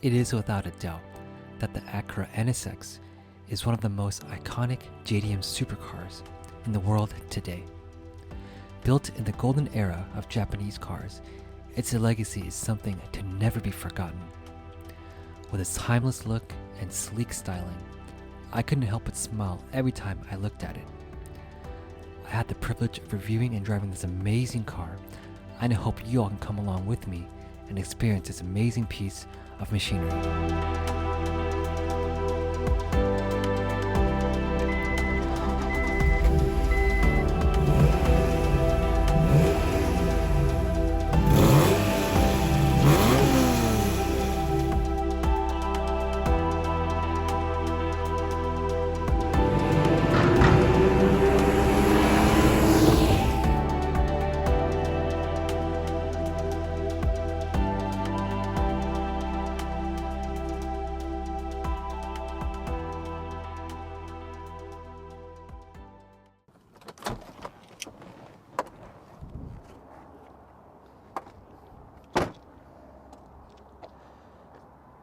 It is without a doubt that the Acura NSX is one of the most iconic JDM supercars in the world today. Built in the golden era of Japanese cars, its legacy is something to never be forgotten. With its timeless look and sleek styling, I couldn't help but smile every time I looked at it. I had the privilege of reviewing and driving this amazing car, and I hope you all can come along with me and experience this amazing piece of machinery.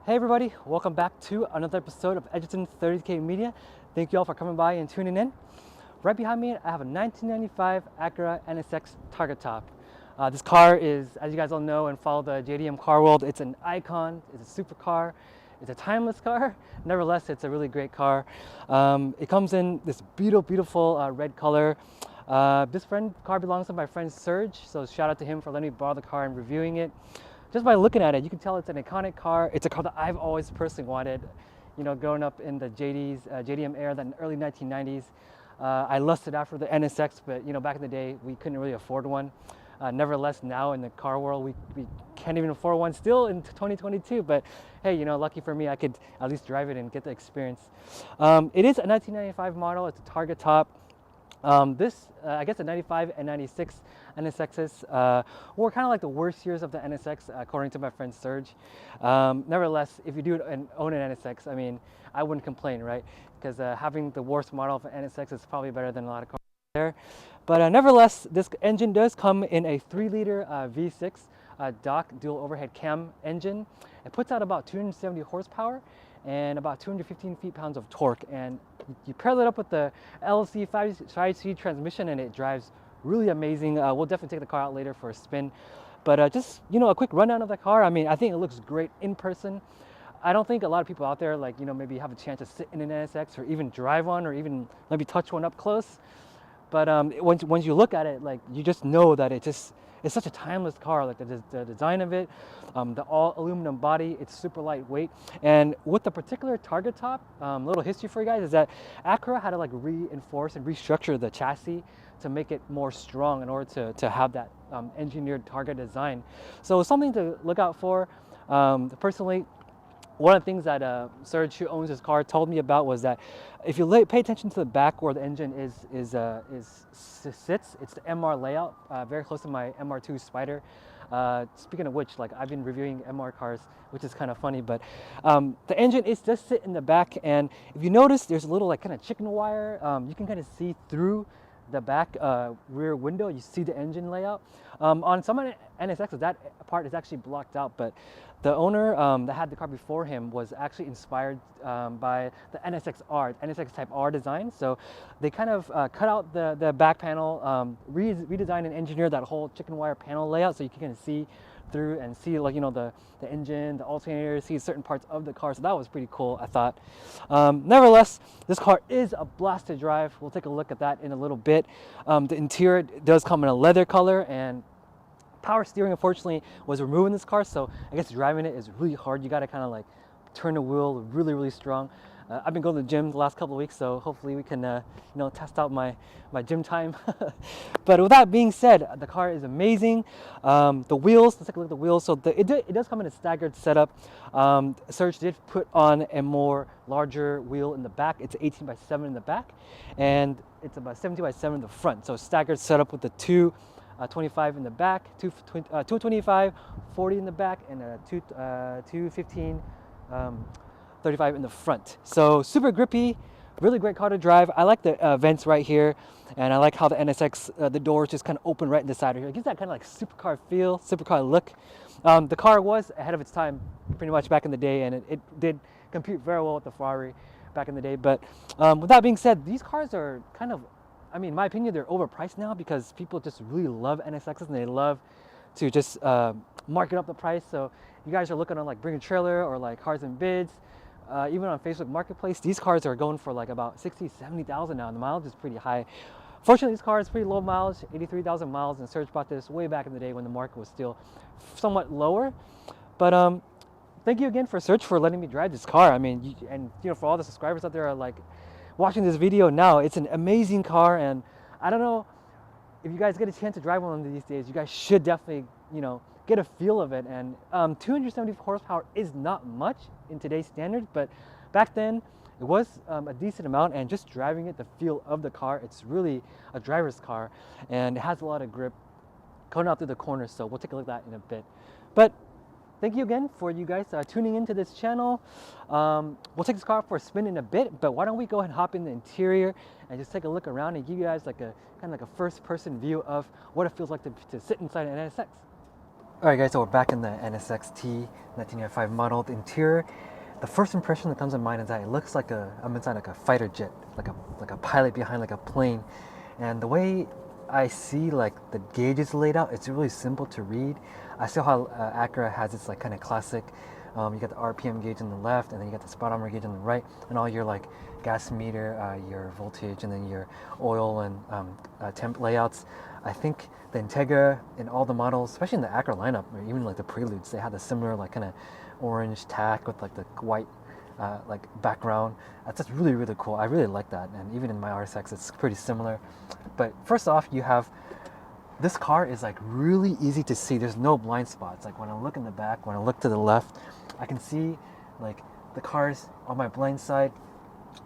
Hey everybody, welcome back to another episode of Edgerton 30K Media. Thank you all for coming by and tuning in. Right behind me, I have a 1995 Acura NSX Target Top. This car is, as you guys all know and follow the JDM car world, it's an icon, it's a supercar, it's a timeless car. Nevertheless, it's a really great car. It comes in this beautiful red color. This car belongs to my friend Serge, so shout out to him for letting me borrow the car and reviewing it. Just by looking at it, you can tell it's an iconic car. It's a car that I've always personally wanted. You know, growing up in the JDM era, in the early 1990s, I lusted after the NSX, but you know, back in the day, we couldn't really afford one. Nevertheless, now in the car world, we can't even afford one still in 2022. But hey, you know, lucky for me, I could at least drive it and get the experience. It is a 1995 model. It's a Target Top. I guess the 95 and 96 NSXs were kind of like the worst years of the NSX, according to my friend Serge. Nevertheless, if you do own an NSX, I mean, I wouldn't complain, right? Because having the worst model of an NSX is probably better than a lot of cars there. But nevertheless, this engine does come in a 3-liter V6 DOC dual overhead cam engine. It puts out about 270 horsepower and about 215 feet-pounds of torque. And you pair that up with the LC 5-speed transmission, and it drives really amazing. We'll definitely take the car out later for a spin. But just, you know, a quick rundown of the car. I mean, I think it looks great in person. I don't think a lot of people out there, like, you know, maybe have a chance to sit in an NSX or even drive one or even maybe touch one up close. But once you look at it, like, you just know that it's such a timeless car. Like the design of it, the all aluminum body, it's super lightweight. And with the particular Target Top, little history for you guys is that Acura had to like reinforce and restructure the chassis to make it more strong in order to have that engineered Target design. So something to look out for. Personally, one of the things that Serge, who owns this car, told me about was that if you pay attention to the back where the engine sits, it's the MR layout, very close to my MR2 Spider. Speaking of which, like, I've been reviewing MR cars, which is kind of funny, but the engine does sit in the back, and if you notice, there's a little like kind of chicken wire. You can kind of see through the back rear window. You see the engine layout. On some NSXs, that part is actually blocked out, but the owner that had the car before him was actually inspired by the NSX-R, NSX Type R design. So they kind of cut out the back panel, redesigned and engineered that whole chicken wire panel layout, so you can kind of see through and see, like, you know, the engine, the alternator, see certain parts of the car. So that was pretty cool, I thought. Nevertheless, this car is a blast to drive. We'll take a look at that in a little bit. The interior does come in a leather color, and power steering, unfortunately, was removed in this car, so I guess driving it is really hard. You got to kind of like turn the wheel really strong. I've been going to the gym the last couple of weeks, so hopefully we can you know, test out my gym time. But with that being said, the car is amazing. The wheels, let's take a look at the wheels. So it does come in a staggered setup. Serge did put on a more larger wheel in the back. It's 18x7 in the back, and it's about 17x7 in the front. So staggered setup with the 225 in the back, 225, 40 in the back, and a 215, 35 in the front. So super grippy, really great car to drive. I like the vents right here, and I like how the NSX, the doors just kind of open right in the side here. It gives that kind of like supercar feel, supercar look. The car was ahead of its time pretty much back in the day, and it did compete very well with the Ferrari back in the day. But with that being said, these cars are kind of, I mean, in my opinion, they're overpriced now because people just really love NSXs and they love to just market up the price. So you guys are looking on like Bring a Trailer or like Cars and Bids, even on Facebook Marketplace, these cars are going for like about 60, 70,000 now, and the mileage is pretty high. Fortunately, this car is pretty low mileage, 83,000 miles, and Serge bought this way back in the day when the market was still somewhat lower. But thank you again for Serge for letting me drive this car. I mean, for all the subscribers out there are like watching this video now, it's an amazing car, and I don't know if you guys get a chance to drive one of these days, you guys should definitely, get a feel of it. And 270 horsepower is not much in today's standards, but back then it was a decent amount, and just driving it, the feel of the car, it's really a driver's car, and it has a lot of grip coming out through the corners, so we'll take a look at that in a bit. But thank you again for you guys tuning into this channel. We'll take this car for a spin in a bit, but why don't we go ahead and hop in the interior and just take a look around and give you guys like a kind of like a first-person view of what it feels like to sit inside an NSX. All right, guys, so we're back in the NSX-T 1995 model. The interior, the first impression that comes to mind is that it looks like I'm inside like a fighter jet, like a pilot behind like a plane. And the way I see like the gauges laid out, it's really simple to read. I saw how Acura has its like kind of classic. You got the RPM gauge on the left, and then you got the speedometer gauge on the right, and all your like gas meter, your voltage, and then your oil and temp layouts. I think the Integra in all the models, especially in the Acura lineup, or even like the Preludes, they had a similar like kind of orange tack with like the white like background. That's just really, really cool. I really like that, and even in my RSX, it's pretty similar. But first off, you have this car is like really easy to see. There's no blind spots. Like when I look in the back, when I look to the left, I can see like the cars on my blind side.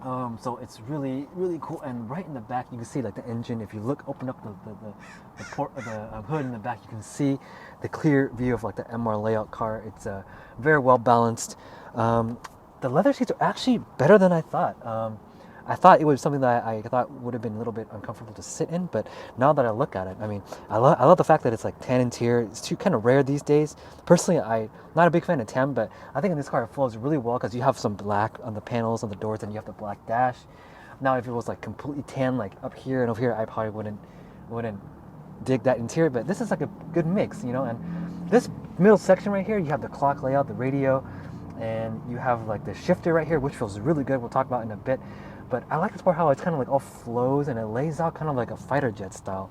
So it's really, really cool. And right in the back, you can see like the engine. If you open up the hood in the back, you can see the clear view of like the MR layout car. It's very well balanced. The leather seats are actually better than I thought. I thought it was something that I thought would have been a little bit uncomfortable to sit in, but now that I look at it, I mean, I love the fact that it's like tan interior. It's too kind of rare these days. Personally, I'm not a big fan of tan, but I think in this car it flows really well because you have some black on the panels, on the doors, and you have the black dash. Now, if it was like completely tan, like up here and over here, I probably wouldn't dig that interior, but this is like a good mix, and this middle section right here, you have the clock layout, the radio, and you have like the shifter right here, which feels really good. We'll talk about in a bit. But I like this part how it's kind of like all flows and it lays out kind of like a fighter jet style.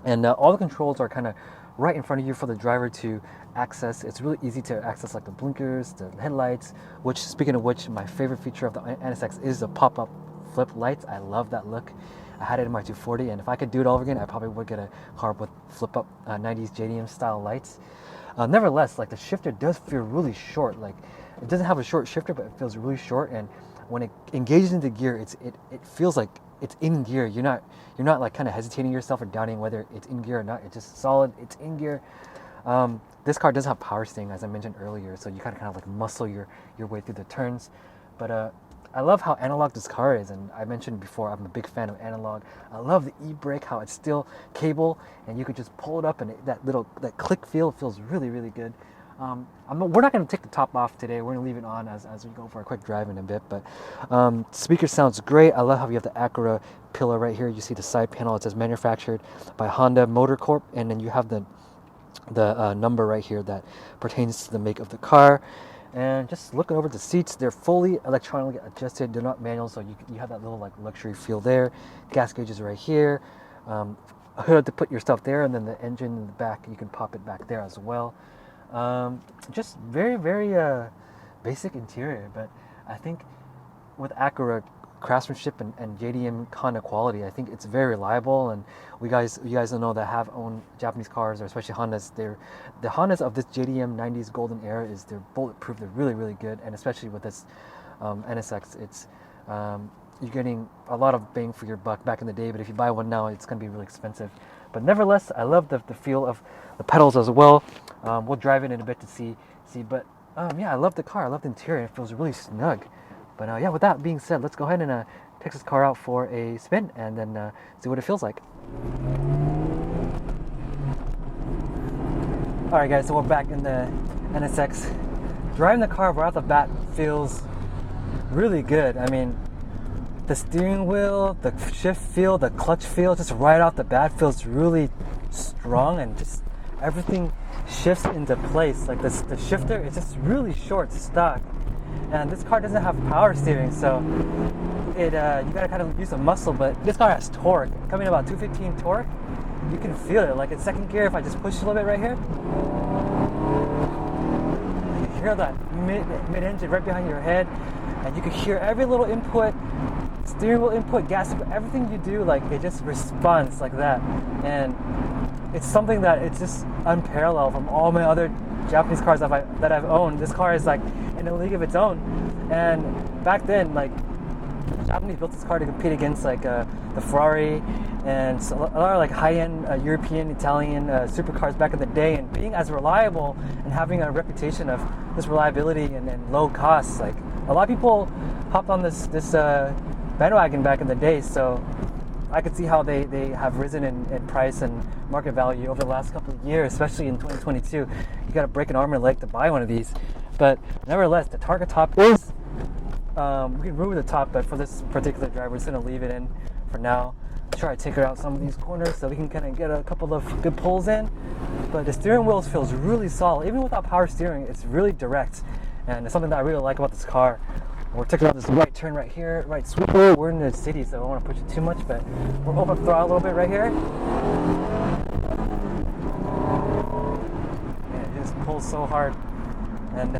And all the controls are kind of right in front of you for the driver to access. It's really easy to access like the blinkers, the headlights, which, speaking of which, my favorite feature of the NSX is the pop-up flip lights. I love that look. I had it in my 240, and if I could do it all over again, I probably would get a car with flip-up 90s JDM style lights. Nevertheless, like the shifter does feel really short. Like it doesn't have a short shifter, but it feels really short. And when it engages into gear, it feels like it's in gear. You're not like kind of hesitating yourself or doubting whether it's in gear or not. It's just solid. It's in gear. This car does have power steering, as I mentioned earlier, so you kind of like muscle your way through the turns. But I love how analog this car is, and I mentioned before I'm a big fan of analog. I love the e-brake, how it's still cable, and you could just pull it up, and that click feel feels really, really good. We're not going to take the top off today. We're going to leave it on as we go for a quick drive in a bit. But speaker sounds great. I love how you have the Acura pillar right here. You see the side panel. It says manufactured by Honda Motor Corp. And then you have the number right here that pertains to the make of the car. And just looking over the seats, they're fully electronically adjusted. They're not manual, so you have that little like luxury feel there. Gas gauge is right here. A hood to put your stuff there, and then the engine in the back, you can pop it back there as well. Just very, very basic interior, but I think with Acura craftsmanship and JDM kind of quality, I think it's very reliable. And you guys know that have owned Japanese cars, or especially Hondas. The Hondas of this JDM 90s golden era they're bulletproof. They're really, really good, and especially with this NSX, it's you're getting a lot of bang for your buck back in the day. But if you buy one now, it's going to be really expensive. But nevertheless, I love the feel of the pedals as well. We'll drive it in a bit to see. But yeah, I love the car. I love the interior. It feels really snug. But yeah, with that being said, let's go ahead and take this car out for a spin and then see what it feels like. Alright guys, so we're back in the NSX. Driving the car right off the bat feels really good. I mean, the steering wheel, the shift feel, the clutch feel, just right off the bat feels really strong, and just everything shifts into place. Like the shifter is just really short, stock. And this car doesn't have power steering, so you gotta kind of use some muscle, but this car has torque. Coming about 215 torque, you can feel it. Like in second gear, if I just push a little bit right here, you can hear that mid-engine right behind your head, and you can hear every little input, steering wheel input, gas input, everything you do, like it just responds like that. And it's something that it's just unparalleled from all my other Japanese cars that I've owned. This car is like in a league of its own. And back then, like, Japanese built this car to compete against like the Ferrari and a lot of like high-end European, Italian supercars back in the day. And being as reliable and having a reputation of this reliability and low costs, like a lot of people hopped on this bandwagon back in the day. So I could see how they have risen in price and market value over the last couple of years, especially in 2022. You got to break an arm and a leg to buy one of these. But nevertheless, the target top is, we can remove the top, but for this particular driver, we're just going to leave it in for now. Try to take her out some of these corners so we can kind of get a couple of good pulls in. But the steering wheel feels really solid. Even without power steering, it's really direct. And it's something that I really like about this car. We're taking out this right turn right here, right sweeper. We're in the city, so I don't want to push it too much, but we're open up throttle a little bit right here. And it just pulls so hard. And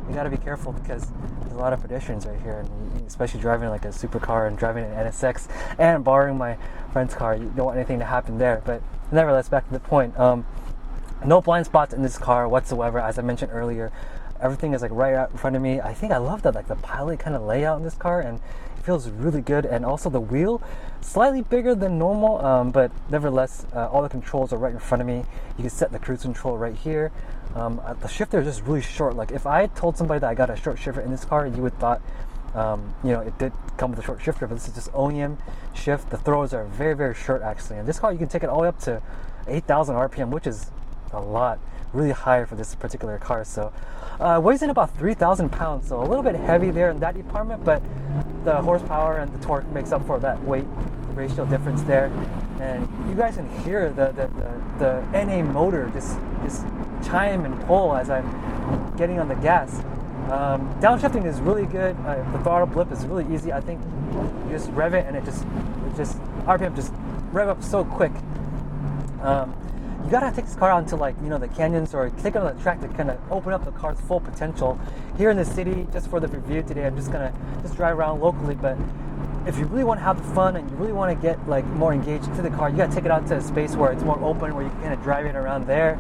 you got to be careful because there's a lot of pedestrians right here, and especially driving like a supercar and driving an NSX and borrowing my friend's car, you don't want anything to happen there. But nevertheless, back to the point. No blind spots in this car whatsoever, as I mentioned earlier. Everything is like right out in front of me. I think I love that, like the pilot kind of layout in this car, and it feels really good. And also the wheel, slightly bigger than normal, but nevertheless, all the controls are right in front of me. You can set the cruise control right here. The shifter is just really short. Like if I told somebody that I got a short shifter in this car, you would thought, it did come with a short shifter, but this is just OEM shift. The throws are very, very short actually. And this car, you can take it all the way up to 8,000 RPM, which is a lot, really high for this particular car. So weighs in about 3,000 pounds, so a little bit heavy there in that department, but the horsepower and the torque makes up for that weight ratio difference there. And you guys can hear the NA motor just chime and pull as I'm getting on the gas. Downshifting is really good. The throttle blip is really easy. I think you just rev it and it just RPM just rev up so quick. You gotta take this car out into like, the canyons, or take it on the track to kind of open up the car's full potential. Here in the city, just for the review today, I'm just gonna drive around locally. But if you really want to have the fun and you really want to get like more engaged into the car, you gotta take it out to a space where it's more open, where you can kind of drive it around there.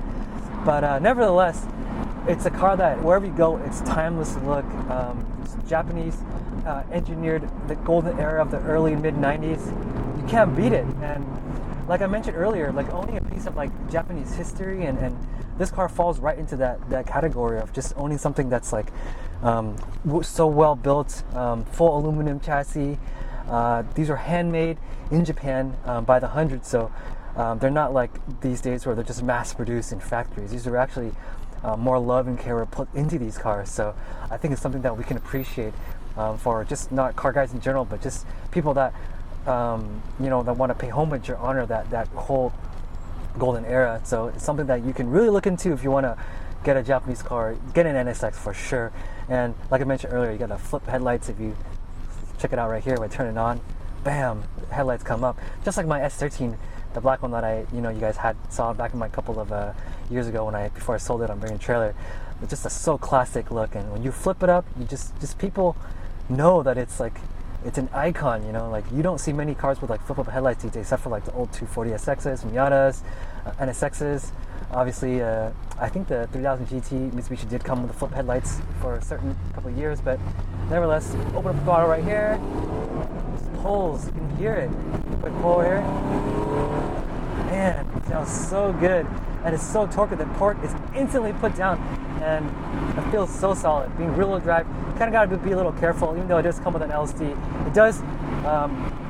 But nevertheless, it's a car that wherever you go, it's timeless look. It's Japanese engineered, the golden era of the early mid 90s. You can't beat it. And like I mentioned earlier, like owning a piece of like Japanese history, and this car falls right into that category of just owning something that's like so well built, full aluminum chassis. These are handmade in Japan by the hundreds, so they're not like these days where they're just mass produced in factories. These are actually more love and care put into these cars. So I think it's something that we can appreciate for just not car guys in general, but just people that that want to pay homage or honor that whole golden era. So it's something that you can really look into if you want to get a Japanese car. Get an NSX for sure. And like I mentioned earlier, you got the flip headlights. If you check it out right here, when I turn it on, bam, headlights come up, just like my S13, the black one that you guys saw back in my couple of years ago before I sold it on Bring a Trailer. It's just a so classic look, and when you flip it up, you just people know that it's like it's an icon. Like you don't see many cars with like flip up headlights these days, except for like the old 240SXs, Miatas, NSXs. Obviously, I think the 3000 GT Mitsubishi did come with the flip headlights for a certain couple of years, but nevertheless, open up the throttle right here. Just pulls, you can hear it. Quick pull here. Man, it sounds so good, and it's so torquey. The torque is instantly put down, and it feels so solid. Being rear-wheel drive, kind of got to be a little careful, even though it does come with an LSD. It does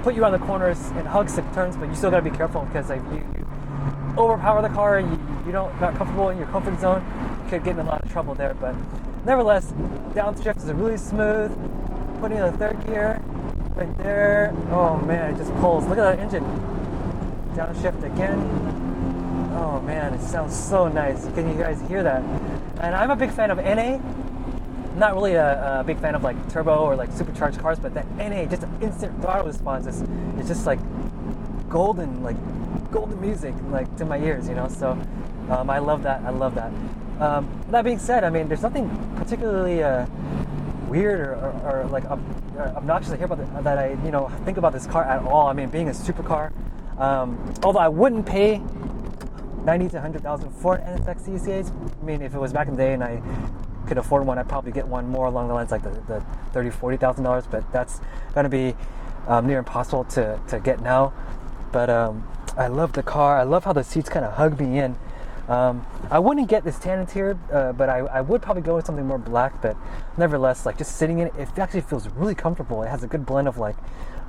put you around the corners and hugs the turns, but you still gotta be careful because if you overpower the car, you don't not comfortable in your comfort zone, you could get in a lot of trouble there. But nevertheless, downshift is really smooth. Putting in the third gear right there. Oh man, it just pulls. Look at that engine. Downshift again. Oh man, it sounds so nice. Can you guys hear that? And I'm a big fan of NA. Not really a big fan of like turbo or like supercharged cars, but that NA, just an instant throttle response is just like golden music like to my ears, you know. So I love that. That being said, I mean, there's nothing particularly weird or like obnoxious I hear about that I think about this car at all. I mean, being a supercar, although I wouldn't pay $90,000 to $100,000 for an NSX these days. I mean, if it was back in the day and I could afford one, I'd probably get one more along the lines like the $30,000-$40,000, but that's gonna be near impossible to get now. But I love the car. I love how the seats kind of hug me in. I wouldn't get this tan interior, but I would probably go with something more black. But nevertheless, like just sitting in it, it actually feels really comfortable. It has a good blend of like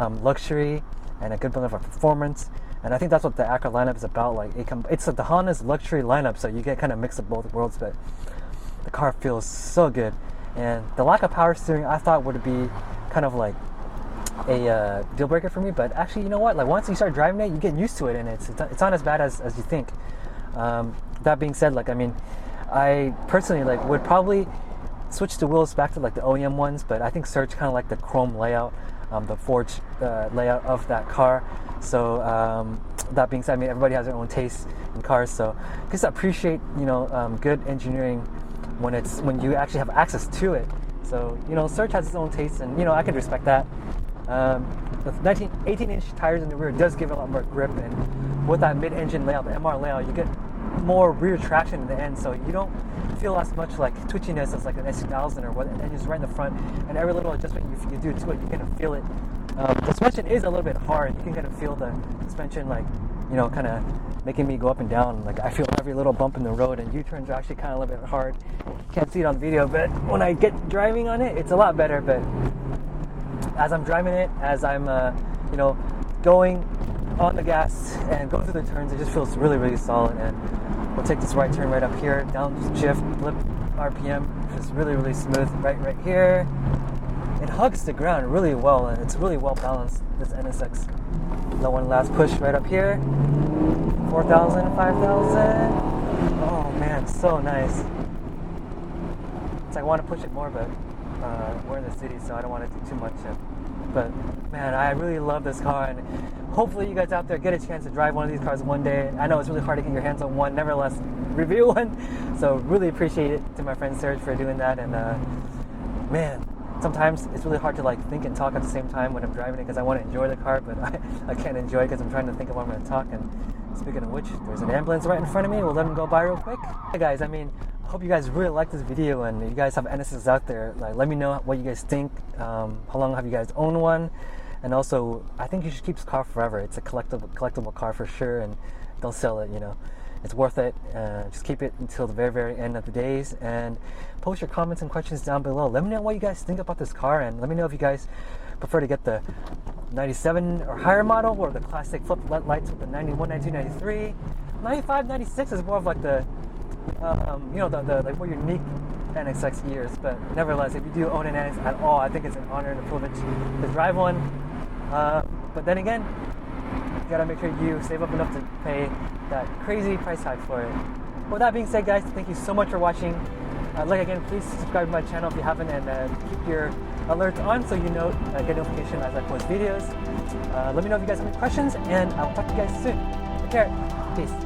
luxury and a good blend of like, performance. And I think that's what the Acura lineup is about. Like it's like the Honda's luxury lineup, so you get kind of mix of both worlds. But the car feels so good, and the lack of power steering I thought would be kind of like a deal breaker for me. But actually, you know what? Like once you start driving it, you get used to it, and it's not as bad as you think. That being said, like I mean, I personally like would probably switch the wheels back to like the OEM ones, but I think Serge kind of like the chrome layout, the forged layout of that car. So that being said, I mean everybody has their own taste in cars, so just appreciate good engineering when you actually have access to it. So Serge has his own taste, and I can respect that. The 18-inch tires in the rear does give it a lot more grip, and with that mid-engine layout, the MR layout, you get more rear traction in the end, so you don't feel as much like twitchiness as like an S2000 or what, and it's right in the front, and every little adjustment you do to it, you kind of feel it. The suspension is a little bit hard. You can kind of feel the suspension like kind of making me go up and down. Like I feel every little bump in the road, and U-turns are actually kind of a little bit hard. Can't see it on video, but when I get driving on it, it's a lot better. But as I'm driving it, as I'm going on the gas and going through the turns, it just feels really, really solid. And we'll take this right turn right up here, downshift, flip RPM, just really, really smooth right here. It hugs the ground really well, and it's really well balanced, this NSX. The one last push right up here, 4,000, 5,000. Oh man, so nice. It's like I want to push it more, but we're in the city, so I don't want to do too much. But man, I really love this car, and hopefully you guys out there get a chance to drive one of these cars one day. I know it's really hard to get your hands on one, nevertheless, review one. So really appreciate it to my friend Serge for doing that. And man, sometimes it's really hard to like think and talk at the same time when I'm driving it, because I want to enjoy the car, but I can't enjoy it because I'm trying to think of what I'm going to talk. And speaking of which, there's an ambulance right in front of me. We'll let them go by real quick. Hey guys, I mean, I hope you guys really like this video, and you guys have NSXs out there. Like, let me know what you guys think. How long have you guys owned one? And also, I think you should keep this car forever. It's a collectible car for sure, and don't sell it. It's worth it. Just keep it until the very, very end of the days, and post your comments and questions down below. Let me know what you guys think about this car, and let me know if you guys prefer to get the 97 or higher model, or the classic flip LED lights with the 91, 92, 93. 95, 96 is more of like the the like more unique NSX years. But nevertheless, if you do own an NSX at all, I think it's an honor and a privilege to drive one. But then again, you gotta make sure you save up enough to pay that crazy price tag for it. With that being said, guys, thank you so much for watching. Again, please subscribe to my channel if you haven't, and keep your alerts on so you get notification as I post videos. Let me know if you guys have any questions, and I will talk to you guys soon. Take care. Peace.